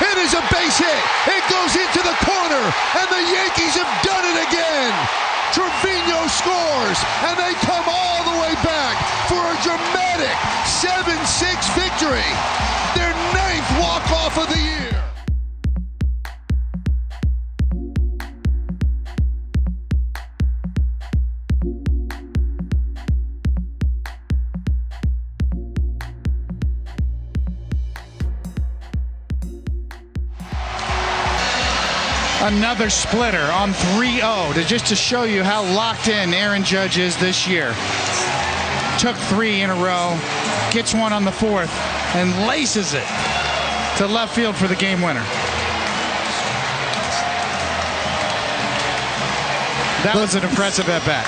It is a base hit. It goes into the corner, and the Yankees have done it again. Trevino scores, and they come all the way back for a dramatic 7-6 victory. Their 9th walk-off of the year. Another splitter on 3-0 just to show you how locked in Aaron Judge is this year. Took 3 in a row, gets one on the 4th, and laces it to left field for the game winner. That was an impressive at-bat.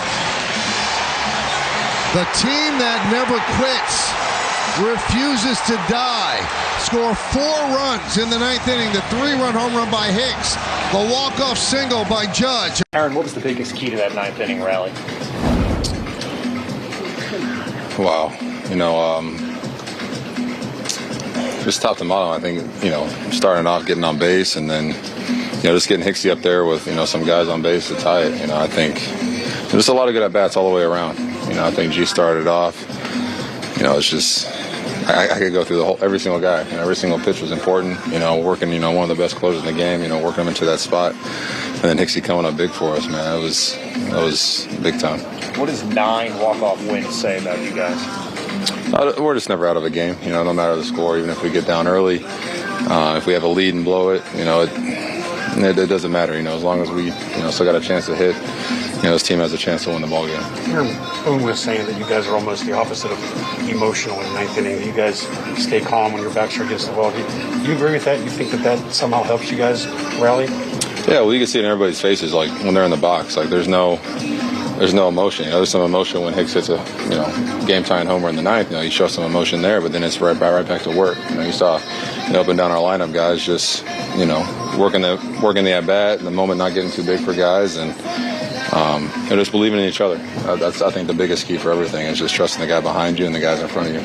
The team that never quits, refuses to die, score 4 runs in the 9th inning, the 3-run home run by Hicks, the walk-off single by Judge. Aaron, what was the biggest key to that 9th inning rally? Wow, just top to bottom. I think, starting off, getting on base, and then, just getting Hicksy up there with, some guys on base to tie it. I think just a lot of good at-bats all the way around. I think G started off. It's just, I could go through every single guy. Every single pitch was important. Working, one of the best closers in the game. Working him into that spot, and then Hicksy coming up big for us, man. That was big time. What does 9 walk-off wins say about you guys? We're just never out of a game. No matter the score. Even if we get down early, if we have a lead and blow it, it doesn't matter. As long as we, still got a chance to hit. This team has a chance to win the ball game. Boone was saying that you guys are almost the opposite of emotional in the 9th inning. You guys stay calm when your backs are against the wall. Do you agree with that? You think that somehow helps you guys rally? Yeah, well, you can see it in everybody's faces, like when they're in the box. Like there's no emotion. There's some emotion when Hicks hits a game-tying homer in the 9th. You show some emotion there, but then it's right back to work. You saw up and down our lineup guys just working the at bat, the moment not getting too big for guys, and just believing in each other. That's, I think, the biggest key for everything is just trusting the guy behind you and the guys in front of you.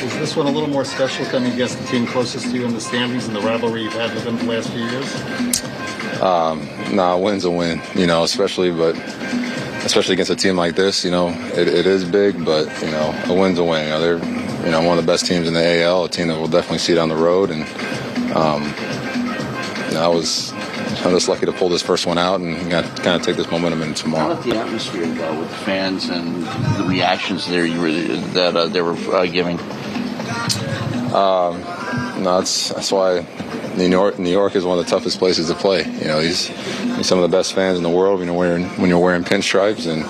Is this one a little more special coming against the team closest to you in the standings and the rivalry you've had with them the last few years? A win's a win, especially against a team like this. It is big, but a win's a win. They're one of the best teams in the AL, a team that we'll definitely see down the road, and I'm just lucky to pull this first one out and kind of take this momentum into tomorrow. How about the atmosphere with the fans and the reactions there they were giving? That's why New York is one of the toughest places to play. These some of the best fans in the world. When you're wearing pinstripes, and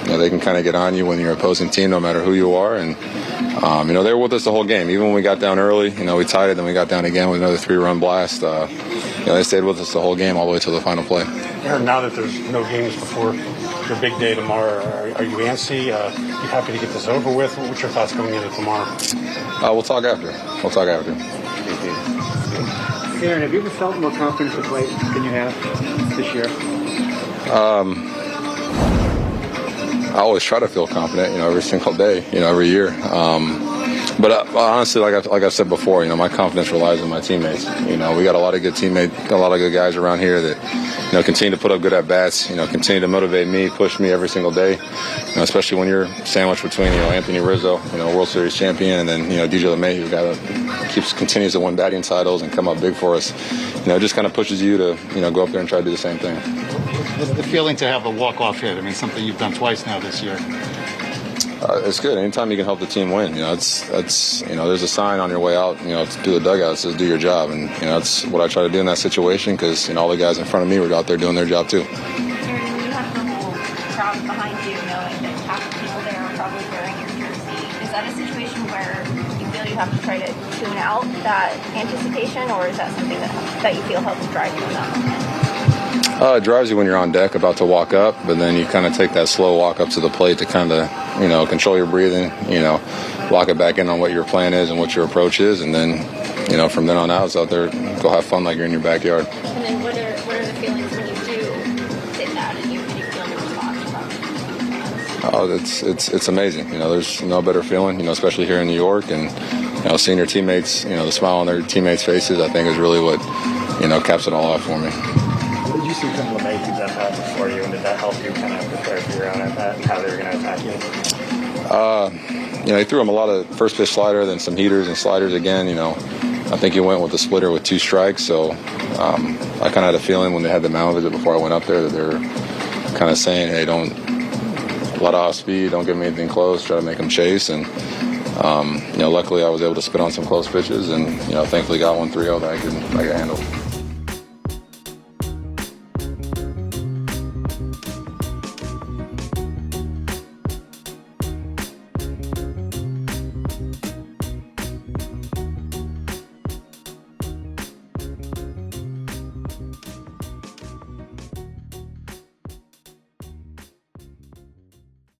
they can kind of get on you when you're an opposing team, no matter who you are. And they were with us the whole game. Even when we got down early, we tied it, then we got down again with another 3-run blast. They stayed with us the whole game, all the way to the final play. Aaron, now that there's no games before your big day tomorrow, are you antsy? You happy to get this over with? What's your thoughts going into tomorrow? We'll talk after. Aaron, have you ever felt more confident to play than you have this year? I always try to feel confident, every single day, every year. But honestly, like I've said before, my confidence relies on my teammates. We got a lot of good teammates, got a lot of good guys around here that, continue to put up good at bats. Continue to motivate me, push me every single day. Especially when you're sandwiched between, Anthony Rizzo, World Series champion, and then DJ LeMahieu, who continues to win batting titles and come up big for us. It just kind of pushes you to, go up there and try to do the same thing. What's the feeling to have the walk-off hit? Something you've done twice now this year. It's good. Anytime you can help the team win, there's a sign on your way out, to the dugout that says do your job, and that's what I try to do in that situation because all the guys in front of me were out there doing their job too. Aaron, when you have the whole crowd behind you, knowing that half the people there are probably wearing your jersey, is that a situation where you feel you have to try to tune out that anticipation, or is that something that you feel helps drive you in that moment? It drives you when you're on deck about to walk up, but then you kind of take that slow walk up to the plate to kind of, control your breathing, lock it back in on what your plan is and what your approach is, and then, from then on out, it's out there, go have fun like you're in your backyard. And then what are the feelings when you do hit that and you feel the response from fans? Oh, it's amazing. There's no better feeling, especially here in New York, and seeing your teammates, the smile on their teammates' faces, I think is really what, caps it all off for me. What did you see from LeMahieu's at bat before you, and did that help you kind of prepare for your own at bat and how they were going to attack you? He threw him a lot of first pitch slider, then some heaters and sliders again. I think he went with the splitter with 2 strikes. So I kind of had a feeling when they had the mound visit before I went up there that they were kind of saying, hey, don't let off speed, don't give him anything close, try to make him chase. And, luckily I was able to spit on some close pitches and, thankfully got one 3-0 that I could handle.